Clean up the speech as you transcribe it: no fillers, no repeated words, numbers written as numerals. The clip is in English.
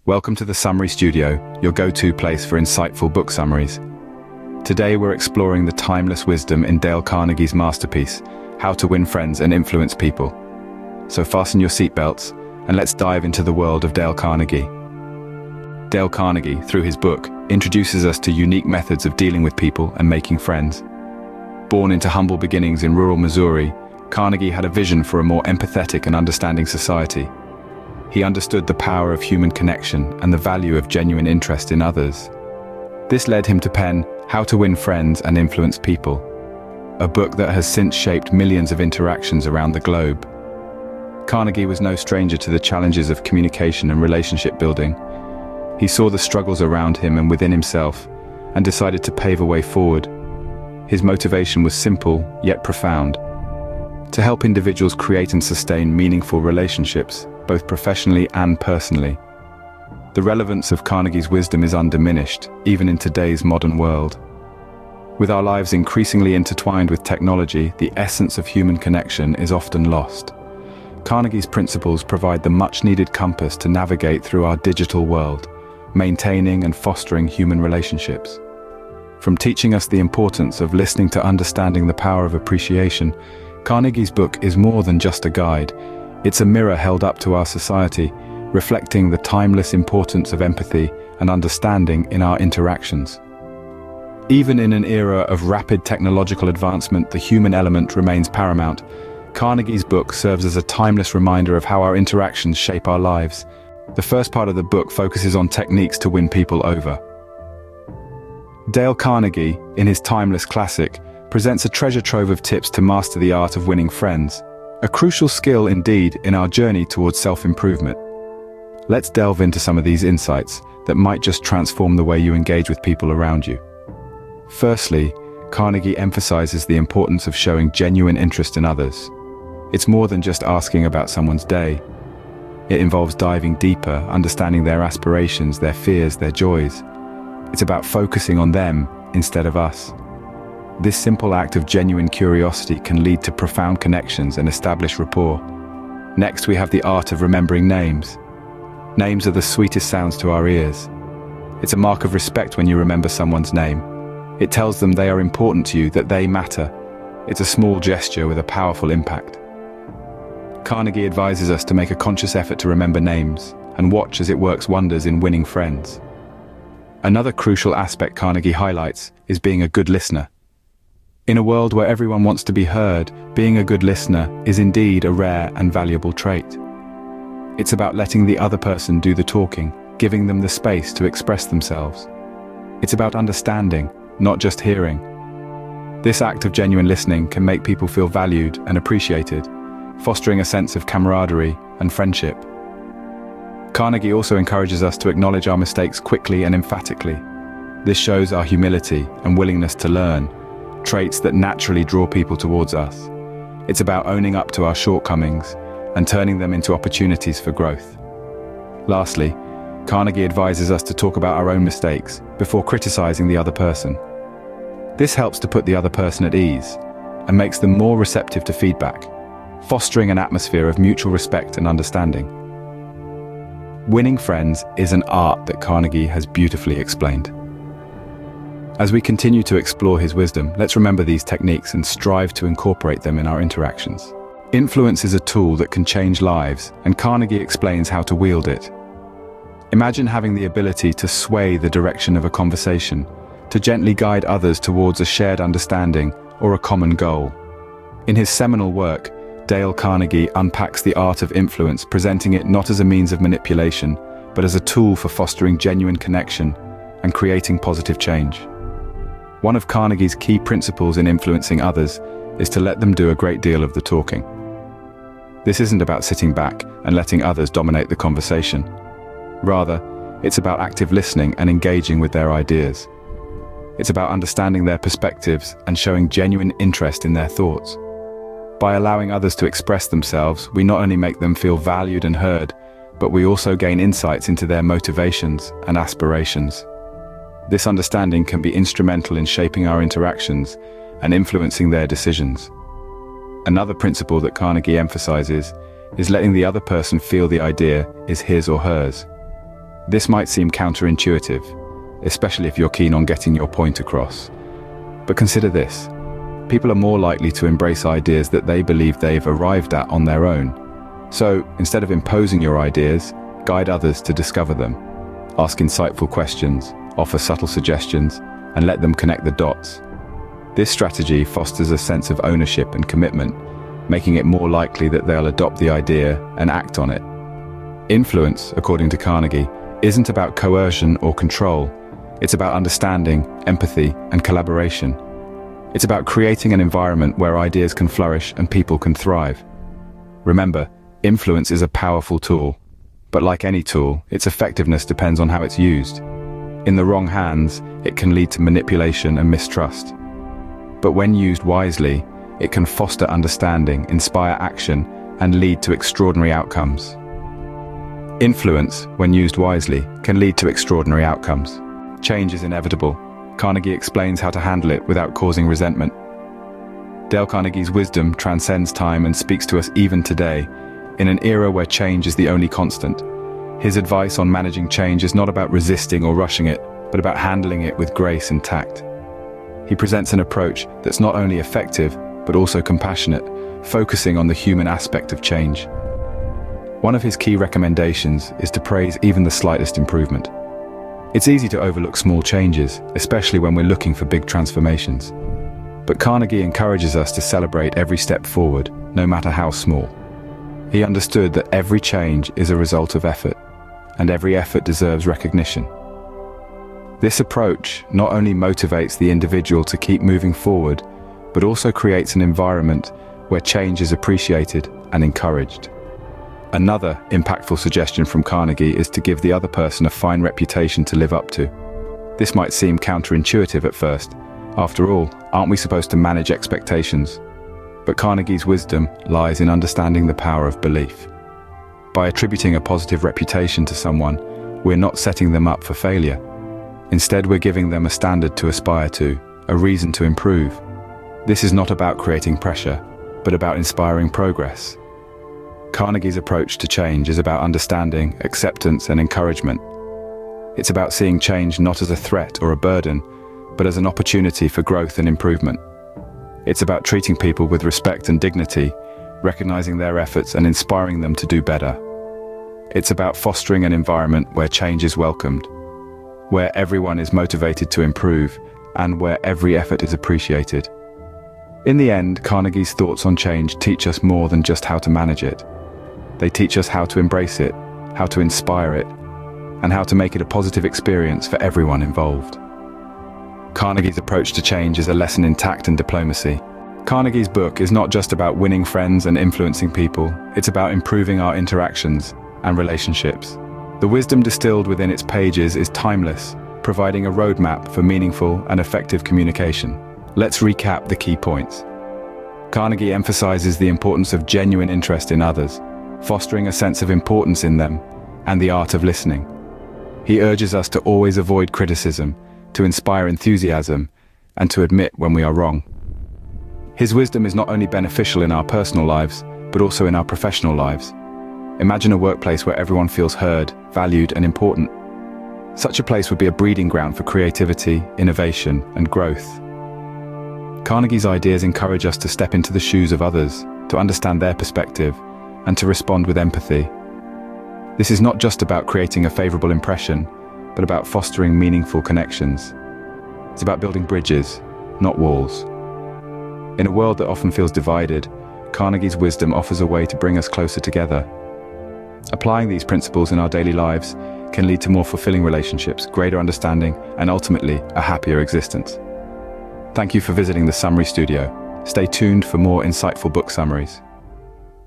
Welcome to the Summary Studio, your go-to place for insightful book summaries. Today we're exploring the timeless wisdom in Dale Carnegie's masterpiece, How to Win Friends and Influence People. So fasten your seatbelts and let's dive into the world of Dale Carnegie. Dale Carnegie, through his book, introduces us to unique methods of dealing with people and making friends. Born into humble beginnings in rural Missouri, Carnegie had a vision for a more empathetic and understanding society. He understood the power of human connection and the value of genuine interest in others. This led him to pen How to Win Friends and Influence People, a book that has since shaped millions of interactions around the globe. Carnegie was no stranger to the challenges of communication and relationship building. He saw the struggles around him and within himself, and decided to pave a way forward. His motivation was simple, yet profound: to help individuals create and sustain meaningful relationships, both professionally and personally. The relevance of Carnegie's wisdom is undiminished, even in today's modern world. With our lives increasingly intertwined with technology, the essence of human connection is often lost. Carnegie's principles provide the much-needed compass to navigate through our digital world, maintaining and fostering human relationships. From teaching us the importance of listening to understanding the power of appreciation, Carnegie's book is more than just a guide. It's a mirror held up to our society, reflecting the timeless importance of empathy and understanding in our interactions. Even in an era of rapid technological advancement, the human element remains paramount. Carnegie's book serves as a timeless reminder of how our interactions shape our lives. The first part of the book focuses on techniques to win people over. Dale Carnegie, in his timeless classic, presents a treasure trove of tips to master the art of winning friends, a crucial skill indeed in our journey towards self-improvement. Let's delve into some of these insights that might just transform the way you engage with people around you. Firstly, Carnegie emphasizes the importance of showing genuine interest in others. It's more than just asking about someone's day. It involves diving deeper, understanding their aspirations, their fears, their joys. It's about focusing on them instead of us. This simple act of genuine curiosity can lead to profound connections and establish rapport. Next, we have the art of remembering names. Names are the sweetest sounds to our ears. It's a mark of respect when you remember someone's name. It tells them they are important to you, that they matter. It's a small gesture with a powerful impact. Carnegie advises us to make a conscious effort to remember names and watch as it works wonders in winning friends. Another crucial aspect Carnegie highlights is being a good listener. In a world where everyone wants to be heard, being a good listener is indeed a rare and valuable trait. It's about letting the other person do the talking, giving them the space to express themselves. It's about understanding, not just hearing. This act of genuine listening can make people feel valued and appreciated, fostering a sense of camaraderie and friendship. Carnegie also encourages us to acknowledge our mistakes quickly and emphatically. This shows our humility and willingness to learn, traits that naturally draw people towards us. It's about owning up to our shortcomings and turning them into opportunities for growth. Lastly, Carnegie advises us to talk about our own mistakes before criticizing the other person. This helps to put the other person at ease and makes them more receptive to feedback, fostering an atmosphere of mutual respect and understanding. Winning friends is an art that Carnegie has beautifully explained. As we continue to explore his wisdom, let's remember these techniques and strive to incorporate them in our interactions. Influence is a tool that can change lives, and Carnegie explains how to wield it. Imagine having the ability to sway the direction of a conversation, to gently guide others towards a shared understanding or a common goal. In his seminal work, Dale Carnegie unpacks the art of influence, presenting it not as a means of manipulation, but as a tool for fostering genuine connection and creating positive change. One of Carnegie's key principles in influencing others is to let them do a great deal of the talking. This isn't about sitting back and letting others dominate the conversation. Rather, it's about active listening and engaging with their ideas. It's about understanding their perspectives and showing genuine interest in their thoughts. By allowing others to express themselves, we not only make them feel valued and heard, but we also gain insights into their motivations and aspirations. This understanding can be instrumental in shaping our interactions and influencing their decisions. Another principle that Carnegie emphasizes is letting the other person feel the idea is his or hers. This might seem counterintuitive, especially if you're keen on getting your point across. But consider this. People are more likely to embrace ideas that they believe they've arrived at on their own. So, instead of imposing your ideas, guide others to discover them. Ask insightful questions, offer subtle suggestions, and let them connect the dots. This strategy fosters a sense of ownership and commitment, making it more likely that they'll adopt the idea and act on it. Influence, according to Carnegie, isn't about coercion or control. It's about understanding, empathy, and collaboration. It's about creating an environment where ideas can flourish and people can thrive. Remember, influence is a powerful tool, but like any tool, its effectiveness depends on how it's used. In the wrong hands, it can lead to manipulation and mistrust. But when used wisely, it can foster understanding, inspire action, and lead to extraordinary outcomes. Influence, when used wisely, can lead to extraordinary outcomes. Change is inevitable. Carnegie explains how to handle it without causing resentment. Dale Carnegie's wisdom transcends time and speaks to us even today, in an era where change is the only constant. His advice on managing change is not about resisting or rushing it, but about handling it with grace and tact. He presents an approach that's not only effective, but also compassionate, focusing on the human aspect of change. One of his key recommendations is to praise even the slightest improvement. It's easy to overlook small changes, especially when we're looking for big transformations. But Carnegie encourages us to celebrate every step forward, no matter how small. He understood that every change is a result of effort, and every effort deserves recognition. This approach not only motivates the individual to keep moving forward, but also creates an environment where change is appreciated and encouraged. Another impactful suggestion from Carnegie is to give the other person a fine reputation to live up to. This might seem counterintuitive at first. After all, aren't we supposed to manage expectations? But Carnegie's wisdom lies in understanding the power of belief. By attributing a positive reputation to someone, we're not setting them up for failure. Instead, we're giving them a standard to aspire to, a reason to improve. This is not about creating pressure, but about inspiring progress. Carnegie's approach to change is about understanding, acceptance, and encouragement. It's about seeing change not as a threat or a burden, but as an opportunity for growth and improvement. It's about treating people with respect and dignity, recognizing their efforts and inspiring them to do better. It's about fostering an environment where change is welcomed, where everyone is motivated to improve, and where every effort is appreciated. In the end, Carnegie's thoughts on change teach us more than just how to manage it. They teach us how to embrace it, how to inspire it, and how to make it a positive experience for everyone involved. Carnegie's approach to change is a lesson in tact and diplomacy. Carnegie's book is not just about winning friends and influencing people, it's about improving our interactions and relationships. The wisdom distilled within its pages is timeless, providing a roadmap for meaningful and effective communication. Let's recap the key points. Carnegie emphasizes the importance of genuine interest in others, fostering a sense of importance in them, and the art of listening. He urges us to always avoid criticism, to inspire enthusiasm, and to admit when we are wrong. His wisdom is not only beneficial in our personal lives, but also in our professional lives. Imagine a workplace where everyone feels heard, valued, and important. Such a place would be a breeding ground for creativity, innovation, and growth. Carnegie's ideas encourage us to step into the shoes of others, to understand their perspective, and to respond with empathy. This is not just about creating a favorable impression, but about fostering meaningful connections. It's about building bridges, not walls. In a world that often feels divided, Carnegie's wisdom offers a way to bring us closer together. Applying these principles in our daily lives can lead to more fulfilling relationships, greater understanding, and ultimately, a happier existence. Thank you for visiting the Summary Studio. Stay tuned for more insightful book summaries.